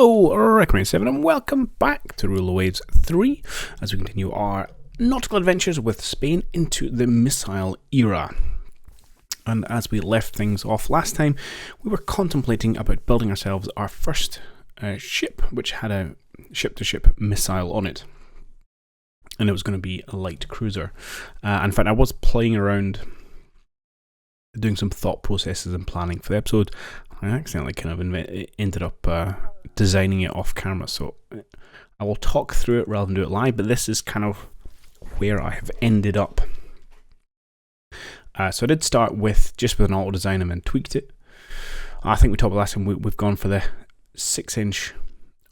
Hello, Recommend 7, and welcome back to Rule of Waves 3 as we continue our nautical adventures with Spain into the missile era. And as we left things off last time, we were contemplating about building ourselves our first ship, which had a ship-to-ship missile on it. And it was going to be a light cruiser. In fact, I was playing around doing some thought processes and planning for the episode. I accidentally kind of ended up designing it off camera, so I will talk through it rather than do it live, but this is kind of where I have ended up. So I did start with just with an auto design and then tweaked it. I think we talked about last time, we've gone for the 6-inch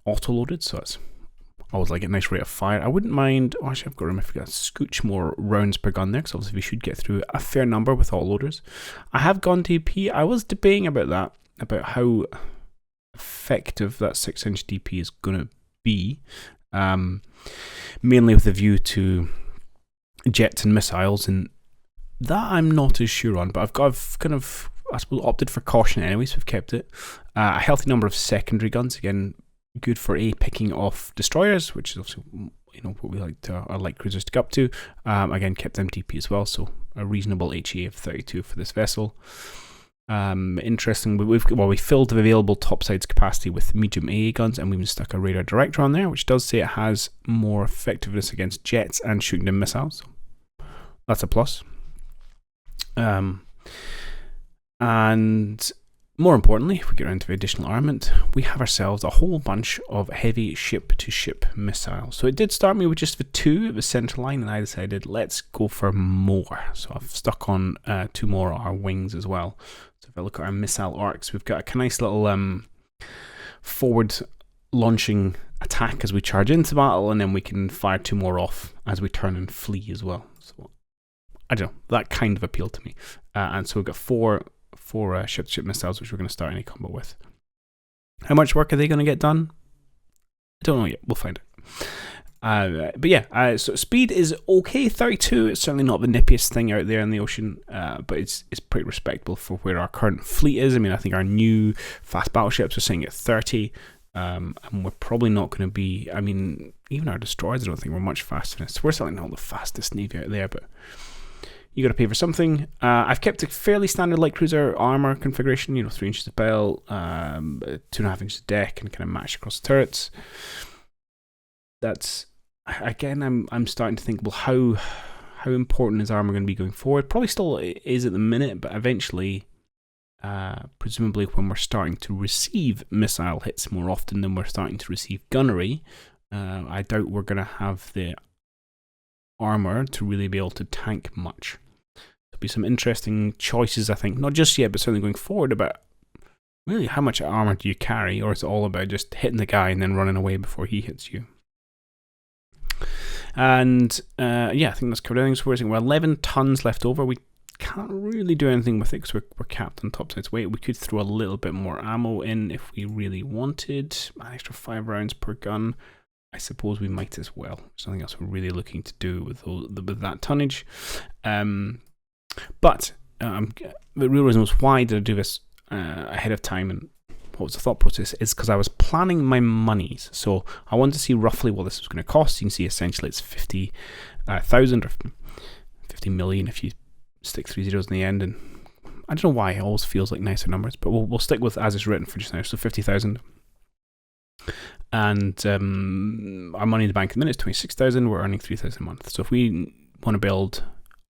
auto loaded, so it's always like a nice rate of fire. I wouldn't mind, actually I've got to remember if we got a scooch more rounds per gun there, because obviously we should get through a fair number with auto loaders. I have gone DP. I was debating about that, about how effective that 6-inch DP is going to be, mainly with a view to jets and missiles, and that I'm not as sure on, but I've kind of, I suppose, opted for caution anyway, so we've kept it. A healthy number of secondary guns, again, good for picking off destroyers, which is also, what we like to, our light cruisers to get up to. Again, kept them DP as well, so a reasonable HE of 32 for this vessel. Interesting, we filled the available topsides capacity with medium AA guns, and we even stuck a radar director on there, which does say it has more effectiveness against jets and shooting down missiles. That's a plus. And more importantly, if we get around to the additional armament, we have ourselves a whole bunch of heavy ship-to-ship missiles. So it did start me with just the 2 at the centre line, and I decided let's go for more. So I've stuck on 2 more our wings as well. So if I look at our missile arcs, we've got a nice little forward launching attack as we charge into battle, and then we can fire 2 more off as we turn and flee as well. So I don't know, that kind of appealed to me. And so we've got four ship-to-ship missiles, which we're going to start any combat with. How much work are they going to get done? I don't know yet. We'll find out. But yeah, so speed is okay. 32. It's certainly not the nippiest thing out there in the ocean, but it's pretty respectable for where our current fleet is. I mean, I think our new fast battleships are sitting at 30, and we're probably not going to be. I mean, even our destroyers, I don't think we're much faster than this. We're certainly not the fastest navy out there, but you got to pay for something. I've kept a fairly standard light cruiser armor configuration, 3 inches of bell, 2.5 inches of deck, and kind of matched across the turrets. That's, again, I'm starting to think, well, how important is armor going to be going forward? Probably still is at the minute, but eventually, presumably when we're starting to receive missile hits more often than we're starting to receive gunnery, I doubt we're going to have the armor to really be able to tank much. There'll be some interesting choices, I think, not just yet, but certainly going forward, about really how much armor do you carry, or is it all about just hitting the guy and then running away before he hits you? And yeah, I think that's covered everything. So we're 11 tons left over. We can't really do anything with it because we're capped on topsides weight. We could throw a little bit more ammo in if we really wanted, an extra 5 rounds per gun. I suppose we might as well. Something else we're really looking to do with that tonnage. But the real reason was, why did I do this ahead of time, and what was the thought process, is because I was planning my monies. So I wanted to see roughly what this was going to cost. You can see essentially it's 50,000 or 50 million if you stick 3 zeros in the end. And I don't know why it always feels like nicer numbers, but we'll stick with as it's written for just now. So 50,000. And our money in the bank at the minute is 26,000. We're earning 3,000 a month. So if we want to build,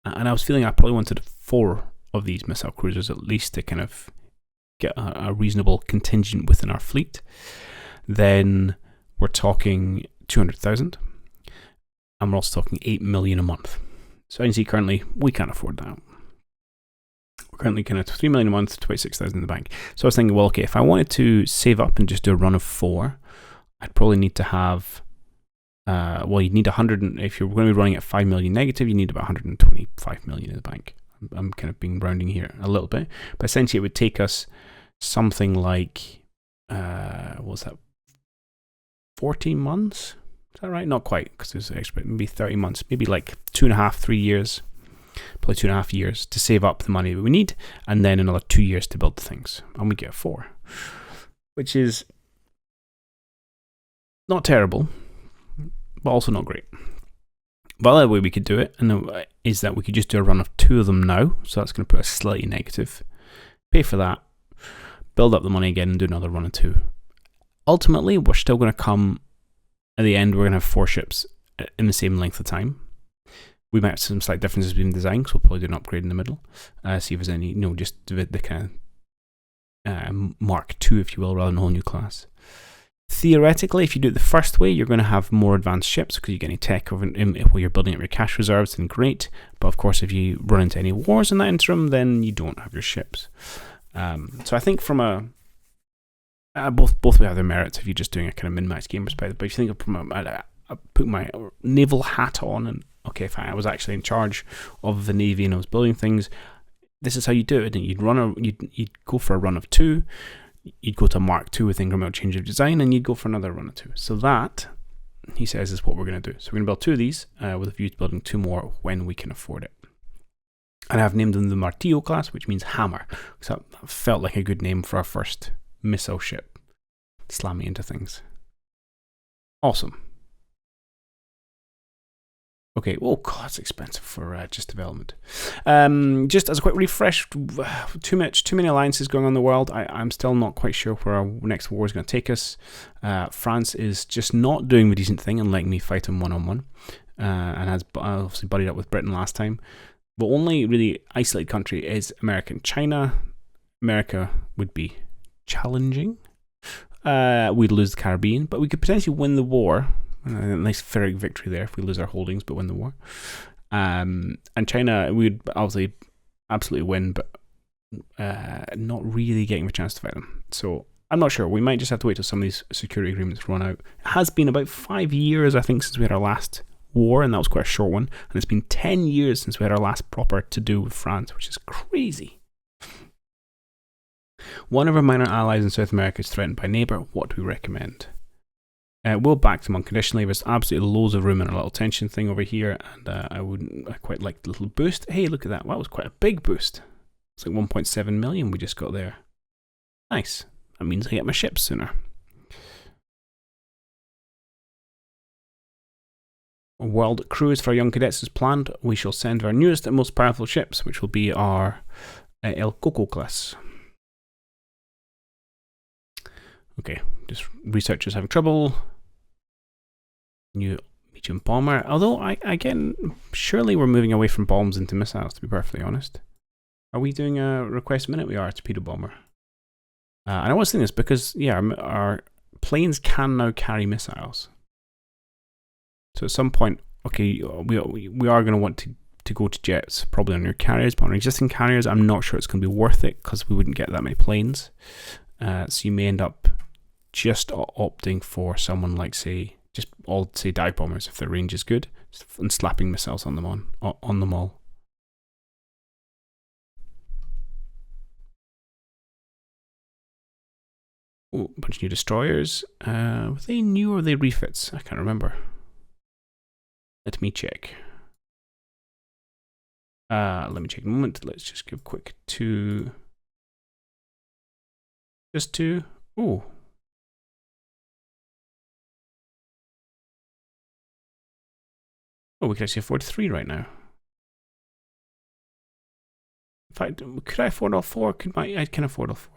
and I was feeling I probably wanted 4 of these missile cruisers at least to kind of get a reasonable contingent within our fleet, then we're talking 200,000, and we're also talking 8 million a month. So you can see currently we can't afford that. We're currently kind of 3 million a month, 26,000 in the bank. So I was thinking, well, okay, if I wanted to save up and just do a run of 4, I'd probably need to have, you'd need 100, if you're going to be running at 5 million negative, you need about 125 million in the bank. I'm kind of being rounding here a little bit, but essentially it would take us something like, what was that, 14 months? Is that right? Not quite, because there's extra, maybe 30 months, maybe like 2.5, 3 years, probably 2.5 years to save up the money that we need, and then another 2 years to build the things, and we get 4, which is Not terrible, but also not great. But the other way we could do it is that we could just do a run of 2 of them now. So that's going to put us slightly negative. Pay for that, build up the money again, and do another run of 2. Ultimately, we're still going to come at the end. We're going to have 4 ships in the same length of time. We might have some slight differences between design, so we'll probably do an upgrade in the middle. See if there's any, just the kind of Mark II, if you will, rather than a whole new class. Theoretically, if you do it the first way, you're going to have more advanced ships because you get any tech while you're building up your cash reserves, then great. But of course, if you run into any wars in that interim, then you don't have your ships. So I think from both will have their merits if you're just doing a kind of min-max game perspective. But if you think from I put my naval hat on and okay, if I was actually in charge of the Navy and I was building things, this is how you do it. And you'd go for a run of 2, you'd go to Mark II with incremental change of design, and you'd go for another run of 2. So that, he says, is what we're going to do. So we're going to build 2 of these with a view to building 2 more when we can afford it. And I've named them the Martillo class, which means hammer, because that felt like a good name for our first missile ship. Slamming into things. Awesome. Okay, oh god, it's expensive for just development. Just as a quick refresh, too many alliances going on in the world. I'm still not quite sure where our next war is going to take us. France is just not doing the decent thing and letting me fight him one-on-one, and has obviously buddied up with Britain last time. The only really isolated country is America and China. America would be challenging. We'd lose the Caribbean, but we could potentially win the war. A nice Pyrrhic victory there if we lose our holdings but win the war. And China, we'd obviously absolutely win, but not really getting the chance to fight them. So I'm not sure. We might just have to wait till some of these security agreements run out. It has been about 5 years, I think, since we had our last war, and that was quite a short one. And it's been 10 years since we had our last proper to-do with France, which is crazy. One of our minor allies in South America is threatened by a neighbour. What do we recommend? We'll back them unconditionally. There's absolutely loads of room in a little tension thing over here, and I quite like the little boost. Hey, look at that. That was quite a big boost. It's like 1.7 million we just got there. Nice. That means I get my ships sooner. A world cruise for our young cadets is planned. We shall send our newest and most powerful ships, which will be our El Coco class. Okay, just researchers having trouble. New medium bomber. Although, again, surely we're moving away from bombs into missiles, to be perfectly honest. Are we doing a request minute? We are, a torpedo bomber. And I was saying this because, yeah, our planes can now carry missiles. So at some point, okay, we are going to want to go to jets, probably on your carriers, but on existing carriers, I'm not sure it's going to be worth it because we wouldn't get that many planes. So you may end up just opting for someone like, say dive bombers if their range is good, and slapping missiles on them on them all. Oh, a bunch of new destroyers. Were they new or were they refits? I can't remember. Let me check. Let me check in a moment. Let's just give quick two. Just two. Ooh. Oh, we can actually afford 3 right now. In fact, could I afford all 4? I can afford all 4.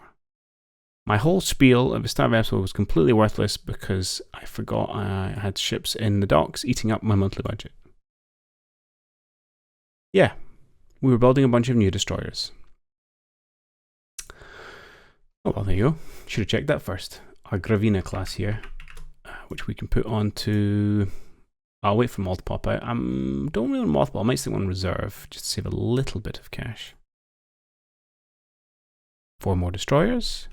My whole spiel at the start of the episode was completely worthless because I forgot I had ships in the docks eating up my monthly budget. Yeah, we were building a bunch of new destroyers. Oh, well, there you go. Should have checked that first. Our Gravina class here, which we can put onto... I'll wait for them all to pop out. Don't really want mothball. I might stick one on reserve just to save a little bit of cash. 4 more destroyers.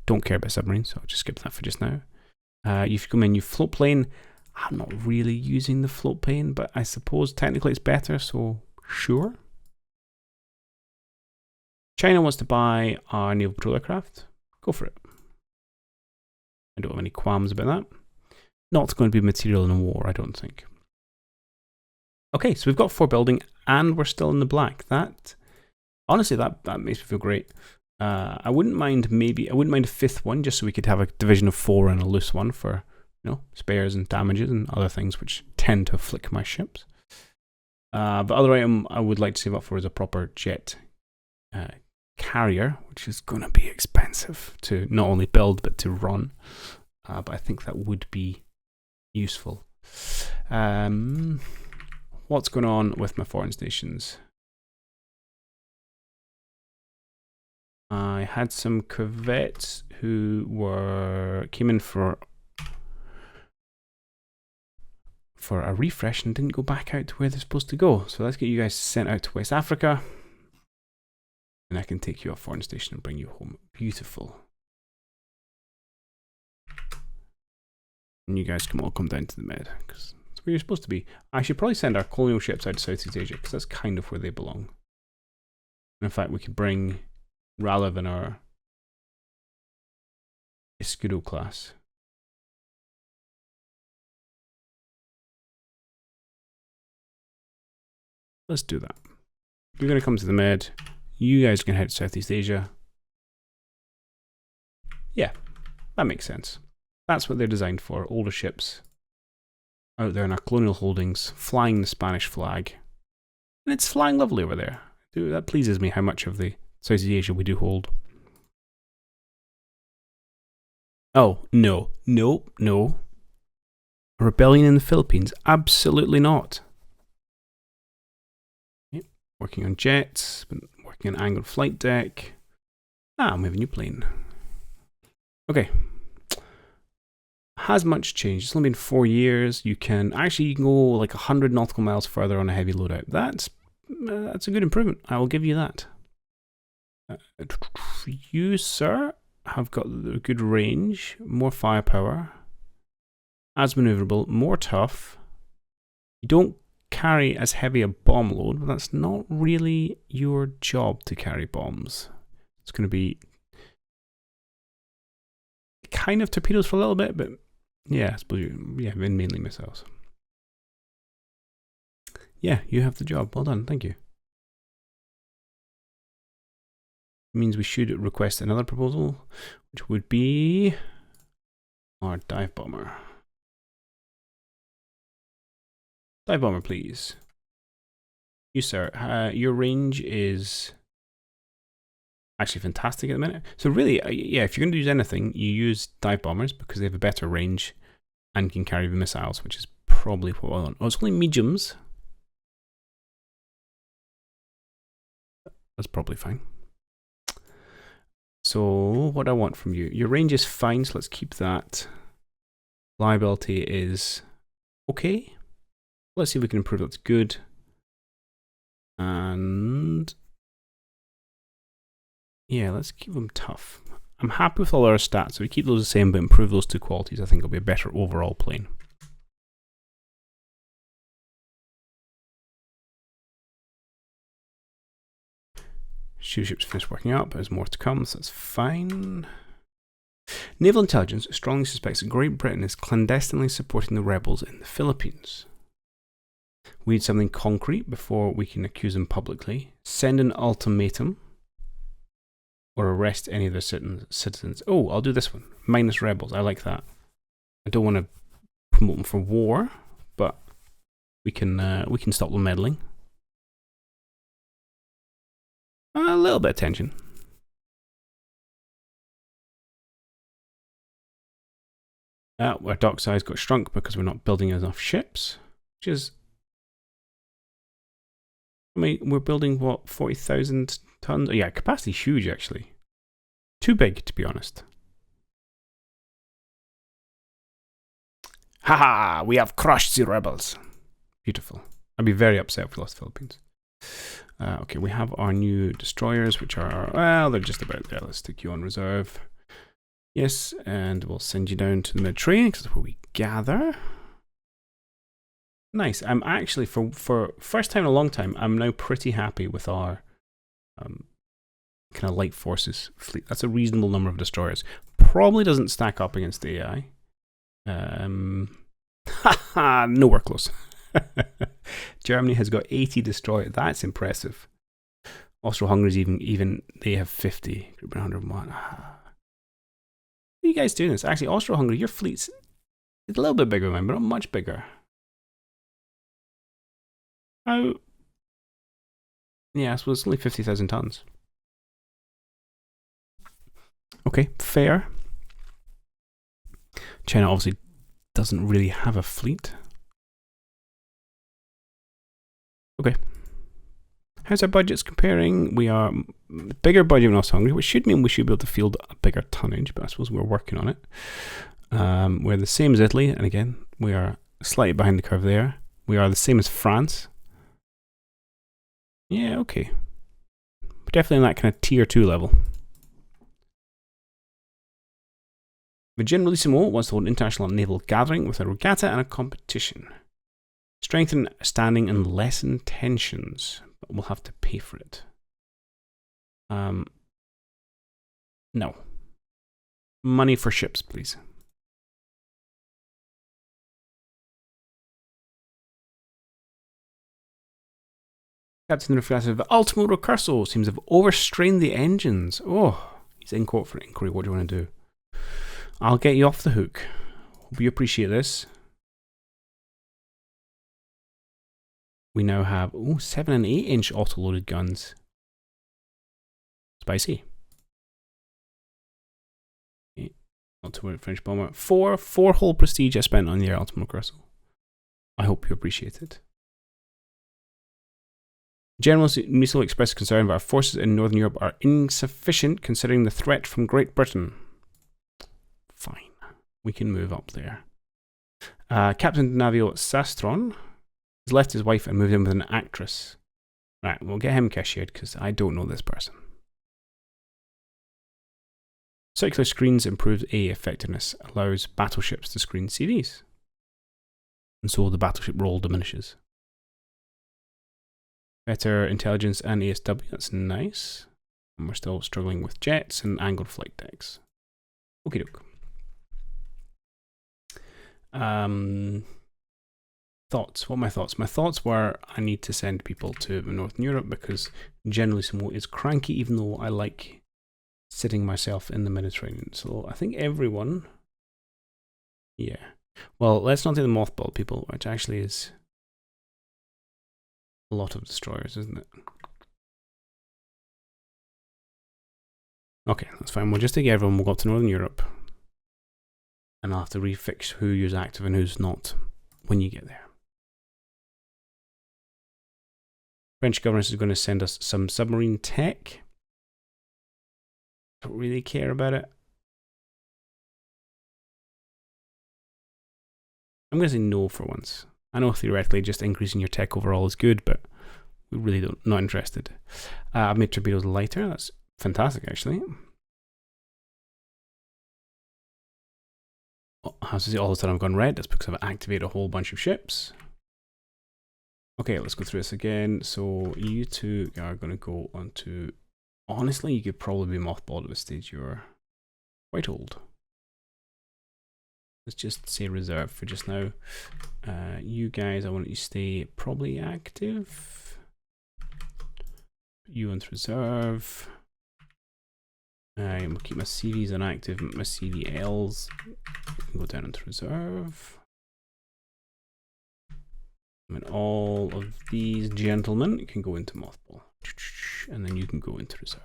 Don't care about submarines, so I'll just skip that for just now. You come in, you float plane. I'm not really using the float plane, but I suppose technically it's better, so sure. China wants to buy our naval patrol aircraft. Go for it. I don't have any qualms about that. Not going to be material in a war, I don't think. Okay, so we've got 4 building, and we're still in the black. Honestly, that makes me feel great. I wouldn't mind a 5th one, just so we could have a division of 4 and a loose one for you know, spares and damages and other things which tend to afflict my ships. The other item I would like to save up for is a proper jet carrier, which is going to be expensive to not only build but to run. But I think that would be useful. What's going on with my foreign stations? I had some corvettes who came in for a refresh and didn't go back out to where they're supposed to go. So let's get you guys sent out to West Africa. And I can take you off foreign station and bring you home. Beautiful. And you guys can all come down to the Med, because that's where you're supposed to be. I should probably send our colonial ships out to Southeast Asia, because that's kind of where they belong. And in fact, we could bring, rather than our Escudo class. Let's do that. You're going to come to the Med. You guys can head to Southeast Asia. Yeah, that makes sense. That's what they're designed for. Older ships out there in our colonial holdings, flying the Spanish flag. And it's flying lovely over there. That pleases me how much of the Southeast Asia we do hold. Oh, no. A rebellion in the Philippines? Absolutely not. Working on jets, working on angled flight deck. We have a new plane. Okay. Has much changed. It's only been 4 years. You can go like 100 nautical miles further on a heavy loadout. That's a good improvement. I will give you that. You, sir, have got a good range, more firepower, as maneuverable, more tough. You don't carry as heavy a bomb load, but that's not really your job to carry bombs. It's going to be kind of torpedoes for a little bit, but yeah, I suppose mainly missiles. Yeah, you have the job. Well done, thank you. Means we should request another proposal, which would be our dive bomber. Dive bomber, please. You, sir. Your range is actually fantastic at the minute. So really, yeah, if you're going to use anything, you use dive bombers because they have a better range and can carry the missiles, which is probably what I want. Oh, it's only mediums. That's probably fine. So what I want from you, your range is fine, so let's keep that. Liability is okay. Let's see if we can improve that's good. And yeah, let's keep them tough. I'm happy with all our stats, so we keep those the same, but improve those two qualities. I think it'll be a better overall plane. Ship's finished working up, there's more to come, so that's fine. Naval intelligence strongly suspects that Great Britain is clandestinely supporting the rebels in the Philippines. We need something concrete before we can accuse them publicly. Send an ultimatum. Or arrest any of their citizens. Oh, I'll do this one. Minus rebels. I like that. I don't want to promote them for war, but we can stop them meddling. A little bit of tension. Our dock size got shrunk because we're not building enough ships, which is, I mean, we're building what, 40,000 tons? Oh, yeah, capacity huge actually. Too big, to be honest. Haha, we have crushed the rebels. Beautiful. I'd be very upset if we lost the Philippines. Okay, we have our new destroyers, which are, well, they're just about there. Let's stick you on reserve. Yes, and we'll send you down to the Mediterranean, because that's where we gather. Nice. I'm actually, for first time in a long time, I'm now pretty happy with our kind of light forces fleet. That's a reasonable number of destroyers. Probably doesn't stack up against the AI. Nowhere close. Germany has got 80 destroyers. That's impressive. Austro-Hungary's even they have 50. Group 101. How are you guys doing this? Actually, Austro-Hungary, your fleet's It's a little bit bigger, but not much bigger. Oh. Yeah, I suppose it's only 50,000 tons. Okay, fair. China obviously doesn't really have a fleet. Okay. How's our budgets comparing? We are bigger budget than us Hungary, which should mean we should be able to field a bigger tonnage, but I suppose we're working on it. We're the same as Italy, and again, we are slightly behind the curve there. We are the same as France. Yeah, okay. We're definitely in that kind of tier 2 level. The Generalissimo wants to hold an international naval gathering with a regatta and a competition. Strengthen standing and lessen tensions, but we'll have to pay for it. No. Money for ships, please. Captain of Ultimo Recurso seems to have overstrained the engines. Oh, he's in court for inquiry. What do you want to do? I'll get you off the hook. Hope you appreciate this. We now have 7 and 8 inch auto-loaded guns. Spicy. Okay. Ultimate French bomber. Four whole prestige I spent on the Ultimo Recurso. I hope you appreciate it. General Missile expressed concern that our forces in Northern Europe are insufficient considering the threat from Great Britain. Fine. We can move up there. Captain Navio Sastron has left his wife and moved in with an actress. Right, we'll get him cashiered because I don't know this person. Circular screens improves A effectiveness, allows battleships to screen CVs. And so the battleship roll diminishes. Better intelligence and ASW, that's nice. And we're still struggling with jets and angled flight decks. Okie doke. Thoughts. What are my thoughts? My thoughts were I need to send people to Northern Europe because Generalissimo is cranky, even though I like sitting myself in the Mediterranean. So I think everyone. Yeah. Well, let's not do the mothball people, which actually is a lot of destroyers, isn't it? Okay, that's fine. We'll just take everyone. We'll go up to Northern Europe. And I'll have to refix who's active and who's not when you get there. French government is going to send us some submarine tech. Don't really care about it. I'm going to say no for once. I know theoretically just increasing your tech overall is good, but we really not interested. I've made torpedoes lighter. That's fantastic, actually. As I say, all of a sudden I've gone red. That's because I've activated a whole bunch of ships. Okay, let's go through this again. So you two are going to go on to... Honestly, you could probably be mothballed at this stage. You're quite old. Let's just say reserve for just now. You guys, I want you to stay probably active. You into reserve. We'll keep my CVs inactive, my CVLs. Go down into reserve. And all of these gentlemen can go into mothball. And then you can go into reserve.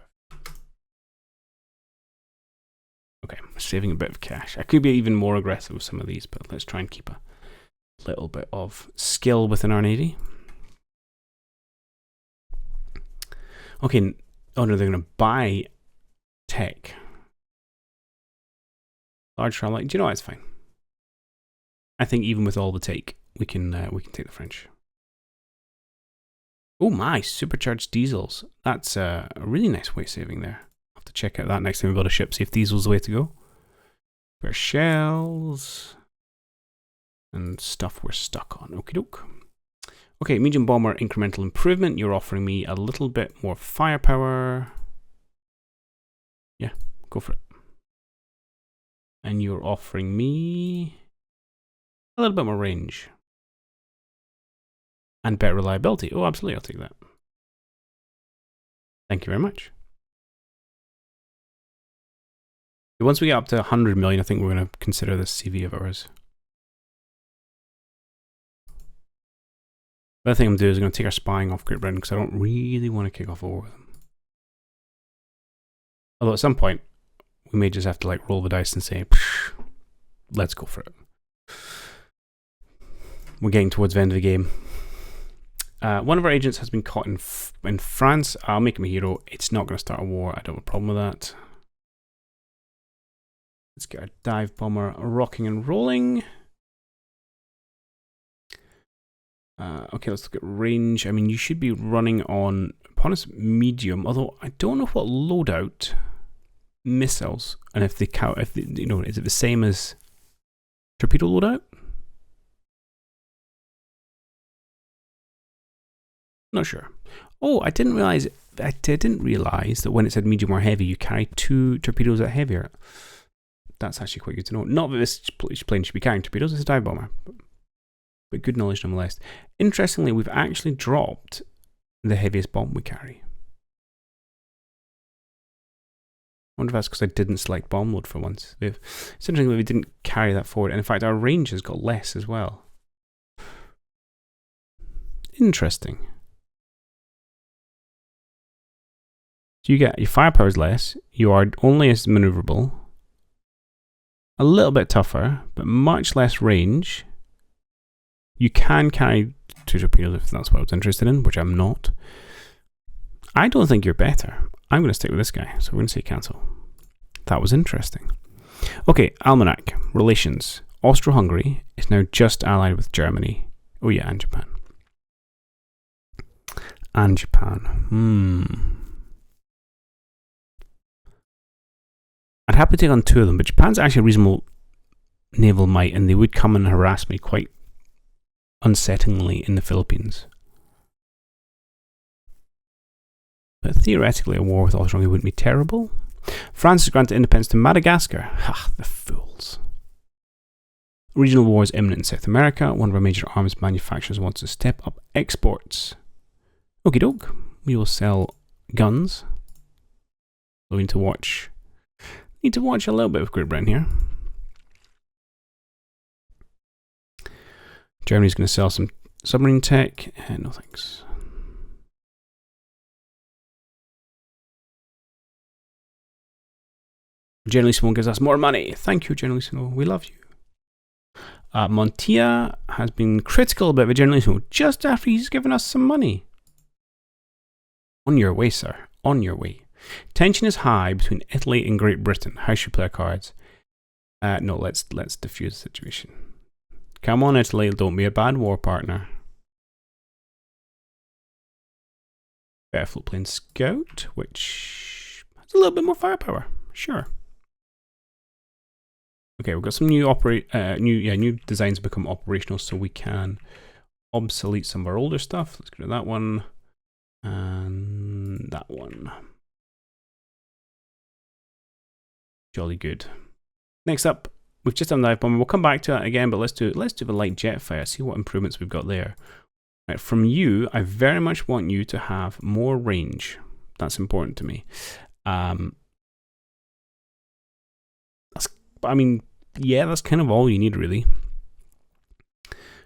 Okay, saving a bit of cash. I could be even more aggressive with some of these, but let's try and keep a little bit of skill within our navy. Okay, oh no, they're going to buy tech. Large trial, like, do you know what? It's fine. I think even with all the take, we can take the French. Oh my, supercharged diesels. That's a really nice way of saving there. I'll have to check out that next time we build a ship, see if diesel's the way to go. Where shells and stuff we're stuck on. Okie doke. Okay, medium bomber incremental improvement. You're offering me a little bit more firepower. Yeah, go for it. And you're offering me a little bit more range. And better reliability. Oh, absolutely, I'll take that. Thank you very much. Once we get up to 100 million, I think we're going to consider this CV of ours. The other thing I'm going to do is I'm going to take our spying off Great Britain because I don't really want to kick off a war with them. Although at some point, we may just have to like roll the dice and say, let's go for it. We're getting towards the end of the game. One of our agents has been caught in France. I'll make him a hero. It's not going to start a war. I don't have a problem with that. Let's get our dive bomber rocking and rolling. Okay, let's look at range. I mean, you should be running on opponent's medium, although I don't know what loadout missiles, and if they count, is it the same as torpedo loadout? Not sure. Oh, I didn't realize that when it said medium or heavy, you carry 2 torpedoes at heavier. That's actually quite good to know. Not that this plane should be carrying torpedoes, it's a dive bomber. But good knowledge nonetheless. Interestingly, we've actually dropped the heaviest bomb we carry. I wonder if that's because I didn't select bomb load for once. It's interesting that we didn't carry that forward. And in fact, our range has got less as well. Interesting. So you get your firepower is less. You are only as maneuverable. A little bit tougher, but much less range. You can carry 2 torpedoes if that's what I was interested in, which I'm not. I don't think you're better. I'm going to stick with this guy, so we're going to say cancel. That was interesting. Okay, Almanac. Relations. Austro-Hungary is now just allied with Germany. Oh yeah, and Japan. And Japan. I'd happily take on 2 of them, but Japan's actually a reasonable naval might, and they would come and harass me quite unsettlingly in the Philippines. But theoretically, a war with Austria wouldn't be terrible. France has granted independence to Madagascar. Ha, the fools. Regional war is imminent in South America. One of our major arms manufacturers wants to step up exports. Okie doke. We will sell guns. We need to watch a little bit of Great Britain here. Germany's going to sell some submarine tech. No thanks. Generalissimo gives us more money. Thank you, Generalissimo. We love you. Montilla has been critical about the Generalissimo just after he's given us some money. On your way, sir. On your way. Tension is high between Italy and Great Britain. How should we play our cards? No, let's diffuse the situation. Come on, Italy, don't be a bad war partner. Better float plane scout, which has a little bit more firepower. Sure. Okay, we've got some new designs become operational, so we can obsolete some of our older stuff. Let's go to that one and that one. Jolly good. Next up, we've just done dive bomber. We'll come back to that again, but let's do the light jet fire. See what improvements we've got there. Right, from you, I very much want you to have more range. That's important to me. That's kind of all you need, really.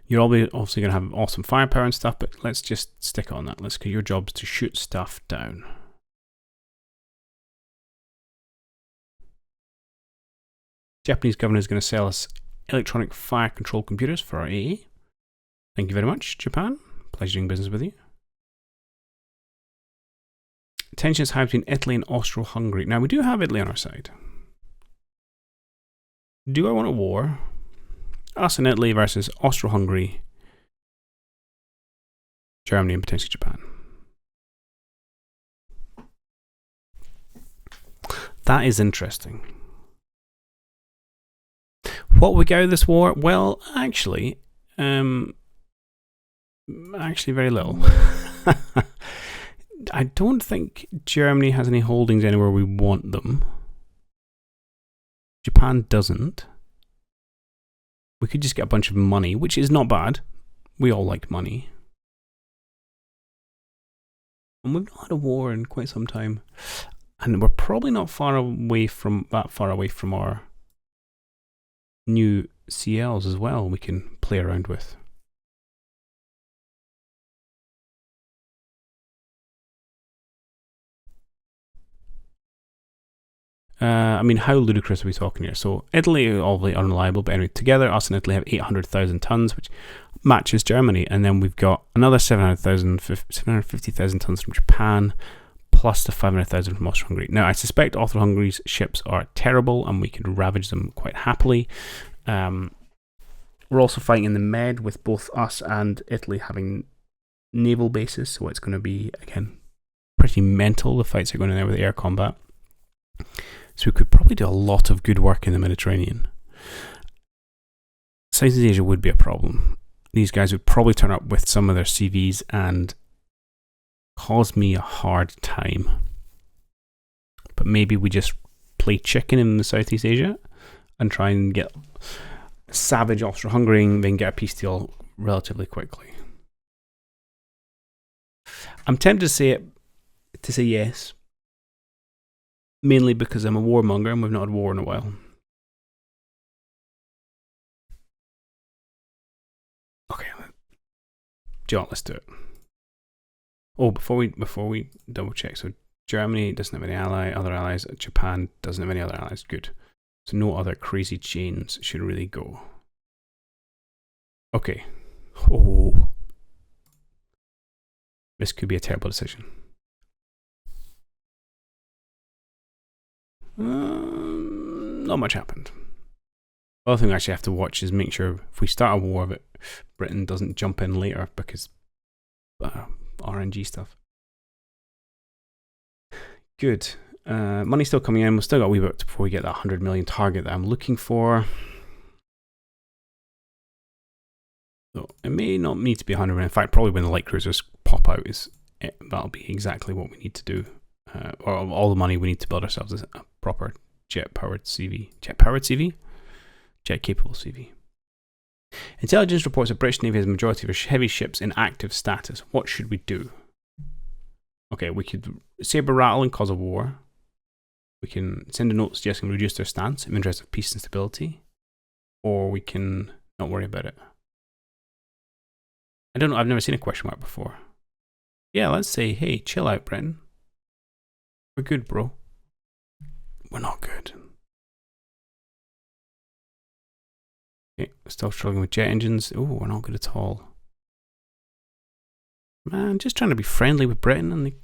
You're obviously going to have awesome firepower and stuff, but let's just stick on that. Let's get your jobs to shoot stuff down. Japanese government is going to sell us electronic fire control computers for our AA. Thank you very much, Japan. Pleasure doing business with you. Tensions high between Italy and Austro-Hungary. Now, we do have Italy on our side. Do I want a war? Us and Italy versus Austro-Hungary, Germany, and potentially Japan. That is interesting. What would we get out of this war? Well, actually very little. I don't think Germany has any holdings anywhere we want them. Japan doesn't. We could just get a bunch of money, which is not bad. We all like money. And we've not had a war in quite some time. And we're probably not that far away from our new CLs as well we can play around with. I mean, how ludicrous are we talking here? So Italy, obviously unreliable, but anyway, together us and Italy have 800,000 tons, which matches Germany. And then we've got another 750,000 tons from Japan, plus the 500,000 from Austria-Hungary. Now, I suspect Austria-Hungary's ships are terrible, and we could ravage them quite happily. We're also fighting in the Med with both us and Italy having naval bases, so it's going to be, again, pretty mental, the fights are going in there with air combat. So we could probably do a lot of good work in the Mediterranean. Southeast Asia would be a problem. These guys would probably turn up with some of their CVs and cause me a hard time. But maybe we just play chicken in the Southeast Asia and try and get savage Austro-Hungary, then get a peace deal relatively quickly. I'm tempted to say yes, mainly because I'm a warmonger and we've not had war in a while. Okay, John, let's do it. Oh, before we double check, so Germany doesn't have any other allies. Japan doesn't have any other allies. Good. So no other crazy chains should really go. Okay. Oh, this could be a terrible decision. Not much happened. The other thing we actually have to watch is make sure if we start a war that Britain doesn't jump in later because RNG stuff. Good. Money's still coming in. We've still got a wee bit before we get that 100 million target that I'm looking for. So it may not need to be 100 million. In fact, probably when the light cruisers pop out, that'll be exactly what we need to do. Or all the money we need to build ourselves a proper jet-powered CV. Jet-powered CV? Jet-capable CV. Intelligence reports the British Navy has a majority of its heavy ships in active status. What should we do? Okay, we could saber rattle and cause a war. We can send a note suggesting reduce their stance in the interest of peace and stability. Or we can not worry about it. I don't know, I've never seen a question mark before. Yeah, let's say, hey, chill out, Britain. We're good, bro. We're not good. Okay, still struggling with jet engines. Oh, we're not good at all. Man, just trying to be friendly with Britain and they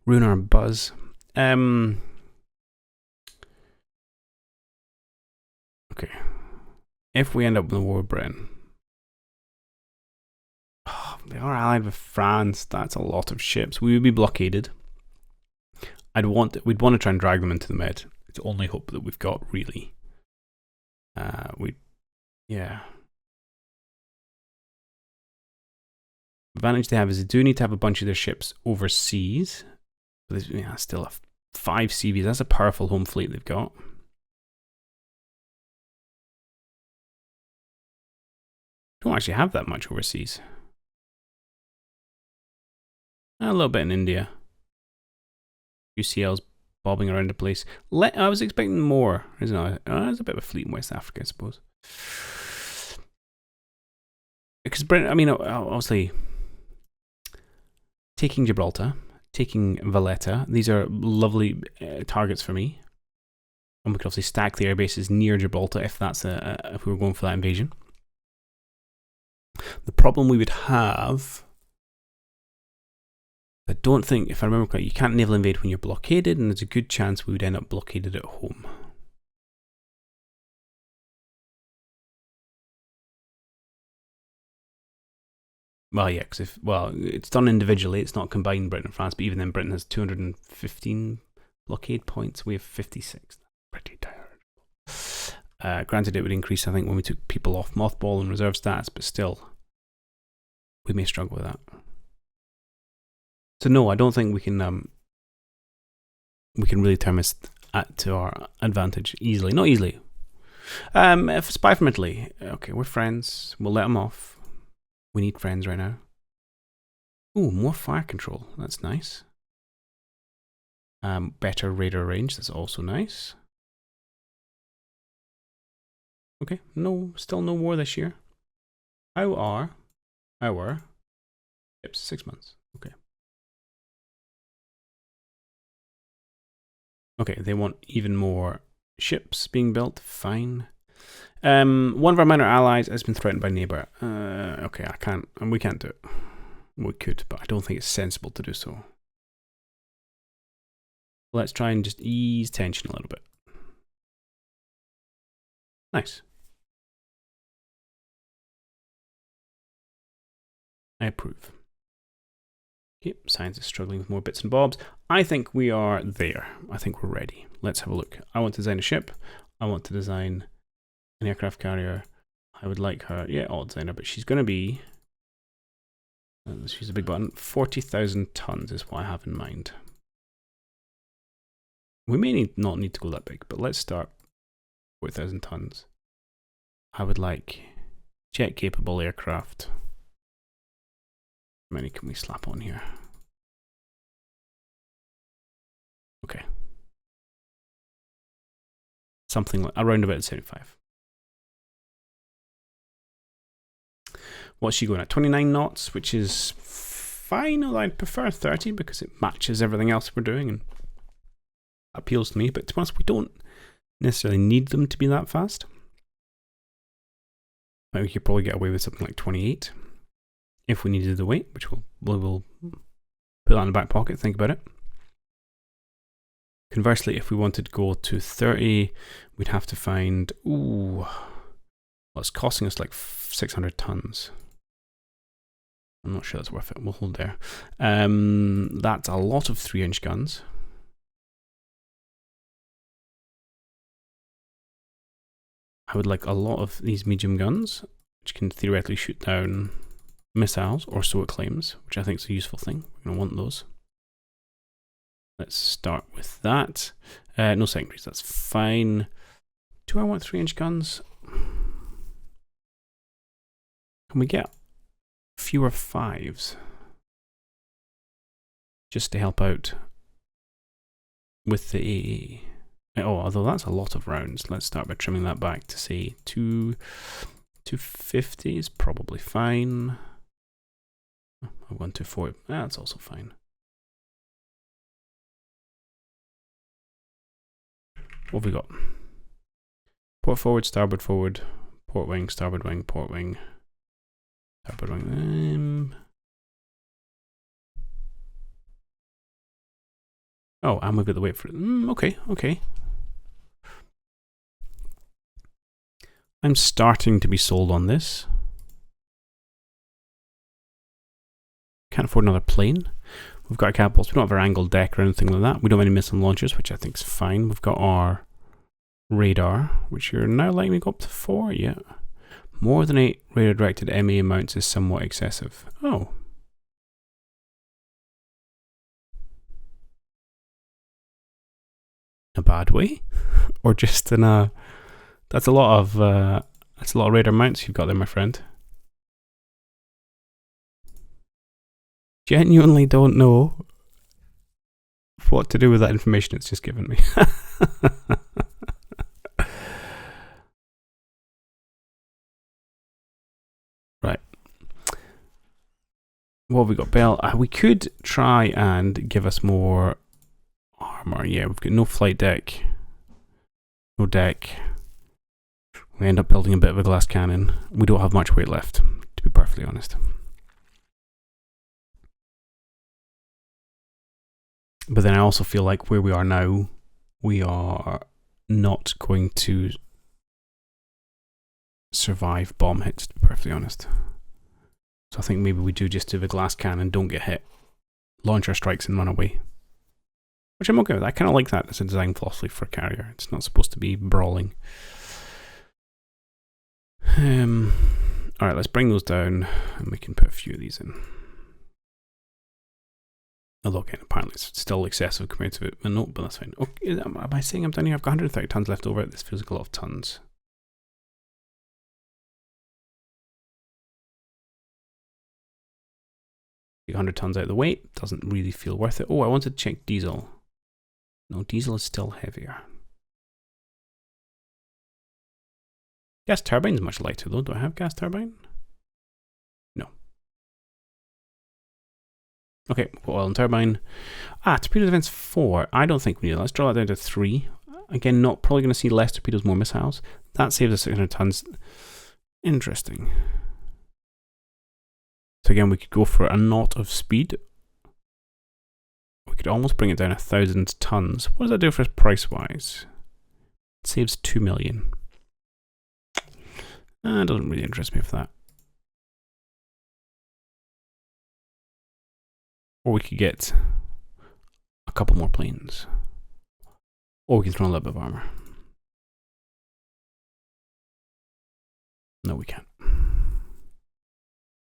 ruin our buzz. Okay. If we end up in the war with Britain, they are allied with France. That's a lot of ships. We would be blockaded. We'd want to try and drag them into the Med. It's the only hope that we've got, really. Yeah. Advantage they have is they do need to have a bunch of their ships overseas. But there's still 5 CVs. That's a powerful home fleet they've got. Don't actually have that much overseas. A little bit in India. UCL's bobbing around the place. I was expecting more, isn't it? There's a bit of a fleet in West Africa, I suppose. Because Britain, I mean, obviously, taking Gibraltar, taking Valletta, these are lovely targets for me. And we could obviously stack the air bases near Gibraltar if if we were going for that invasion. The problem we would have, I don't think, if I remember correctly, you can't naval invade when you're blockaded, and there's a good chance we would end up blockaded at home. Well, yeah, because it's done individually, it's not combined Britain and France, but even then Britain has 215 blockade points, we have 56. Pretty tired. Granted, it would increase, I think, when we took people off mothball and reserve stats, but still, we may struggle with that. So no, I don't think we can really turn this to our advantage easily. Not easily. Spy from Italy. Okay, we're friends. We'll let them off. We need friends right now. Ooh, more fire control. That's nice. Better radar range. That's also nice. Okay, still no war this year. How are our ships? 6 months. Okay. Okay, they want even more ships being built. Fine. One of our minor allies has been threatened by neighbor. Okay, I can't, and we can't do it. We could, but I don't think it's sensible to do so. Let's try and just ease tension a little bit. Nice. I approve. Okay, science is struggling with more bits and bobs. I think we are there. I think we're ready. Let's have a look. I want to design a ship. I want to design an aircraft carrier. I would like her. Yeah, I'll design her, but she's going to be... Let's use a big button. 40,000 tons is what I have in mind. We may not need to go that big, but let's start 4,000 tons. I would like jet-capable aircraft. How many can we slap on here? Okay. Something like around about 75. What's she going at? 29 knots, which is fine, although I'd prefer 30 because it matches everything else we're doing and appeals to me. But to be honest, we don't necessarily need them to be that fast. But we could probably get away with something like 28 if we needed the weight, which we'll put that in the back pocket, think about it. Conversely, if we wanted to go to 30, we'd have to find, well, it's costing us like 600 tons. I'm not sure that's worth it. We'll hold there. That's a lot of 3-inch guns. I would like a lot of these medium guns, which can theoretically shoot down missiles, or so it claims, which I think is a useful thing. We're going to want those. Let's start with that. No secondaries, that's fine. Do I want 3-inch guns? Can we get fewer 5s? Just to help out with the AA. Oh, although that's a lot of rounds. Let's start by trimming that back to say 250 is probably fine. I've gone 240. That's also fine. What have we got? Port forward, starboard forward, port wing, starboard wing, port wing, starboard wing. Oh, and we've got the weight for it. Okay, okay. I'm starting to be sold on this. Can't afford another plane. We've got our catapults. We don't have our angled deck or anything like that. We don't have any missile launchers, which I think is fine. We've got our radar, which you're now letting me go up to 4. Yeah. More than 8 radar-directed MA mounts is somewhat excessive. Oh. A bad way? Or just in a... That's a lot of radar mounts you've got there, my friend. Genuinely don't know what to do with that information it's just given me. Right. What have we got? Bell. We could try and give us more armor. Yeah, we've got no flight deck. No deck. We end up building a bit of a glass cannon. We don't have much weight left, to be perfectly honest. But then I also feel like where we are now, we are not going to survive bomb hits, to be perfectly honest. So I think maybe we do just do the glass cannon, don't get hit, launch our strikes and run away. Which I'm okay with. I kind of like that as a design philosophy for a carrier. It's not supposed to be brawling. Alright, let's bring those down and we can put a few of these in. Although again, apparently it's still excessive compared to it. No, but that's fine. Okay, am I saying I'm done here? I've got 130 tons left over. This feels like a lot of tons. Take 100 tons out of the weight. Doesn't really feel worth it. Oh, I wanted to check diesel. No, diesel is still heavier. Gas turbine is much lighter though. Do I have gas turbine? No. Okay, oil and turbine. Torpedo defense 4. I don't think we need that. Let's draw that down to 3. Again, not probably going to see less torpedoes, more missiles. That saves us 600 tons. Interesting. So again, we could go for a knot of speed. We could almost bring it down 1,000 tons. What does that do for us price-wise? It saves 2 million. It doesn't really interest me for that. Or we could get a couple more planes. Or we can throw a little bit of armor. No, we can't.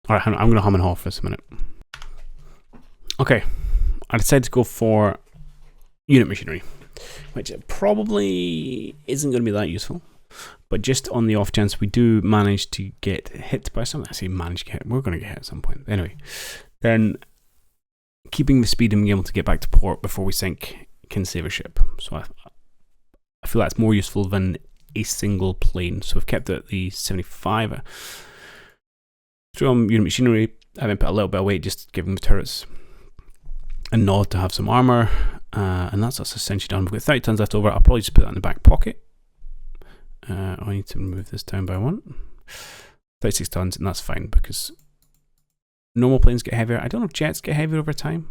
Alright, I'm going to hum and haw for this a minute. Okay, I decided to go for unit machinery, which probably isn't going to be that useful. But just on the off chance we do manage to get hit by something, I say manage to get hit, we're going to get hit at some point. Anyway, then keeping the speed and being able to get back to port before we sink can save a ship. So I feel that's more useful than a single plane. So I've kept it at the 75. Through on unit machinery, I've been put a little bit of weight just to give them the turrets a nod to have some armor, and that's us essentially done. We've got 30 tons left over. I'll probably just put that in the back pocket. I need to move this down by 1. 36 tons, and that's fine because normal planes get heavier. I don't know if jets get heavier over time.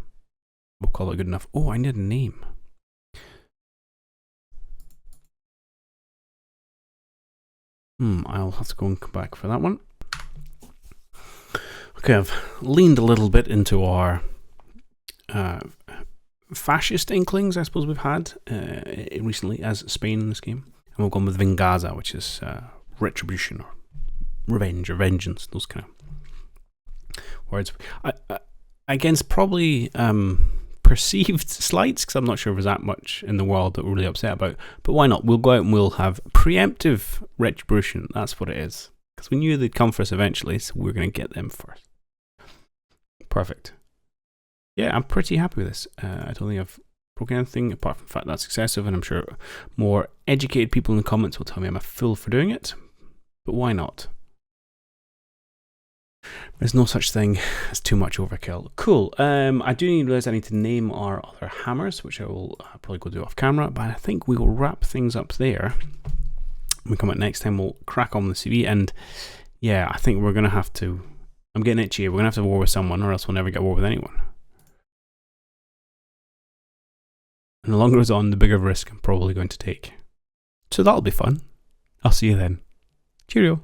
We'll call it good enough. Oh, I need a name. I'll have to go and come back for that one. Okay, I've leaned a little bit into our fascist inklings, I suppose we've had recently as Spain in this game. And we've gone with Venganza, which is retribution or revenge or vengeance, those kind of words. Against probably perceived slights, because I'm not sure if there's that much in the world that we're really upset about. But why not? We'll go out and we'll have preemptive retribution. That's what it is. Because we knew they'd come for us eventually, so we're going to get them first. Perfect. Yeah, I'm pretty happy with this. I don't think I've broken anything, apart from the fact that's excessive, and I'm sure more educated people in the comments will tell me I'm a fool for doing it. But why not? There's no such thing as too much overkill. Cool. I do realize I need to name our other hammers, which I will probably go do off camera, but I think we will wrap things up there. When we come out next time, we'll crack on with the CV, and yeah, I think we're going to have to, I'm getting itchy here, we're going to have to war with someone, or else we'll never get war with anyone. And the longer it's on, the bigger risk I'm probably going to take. So that'll be fun. I'll see you then. Cheerio.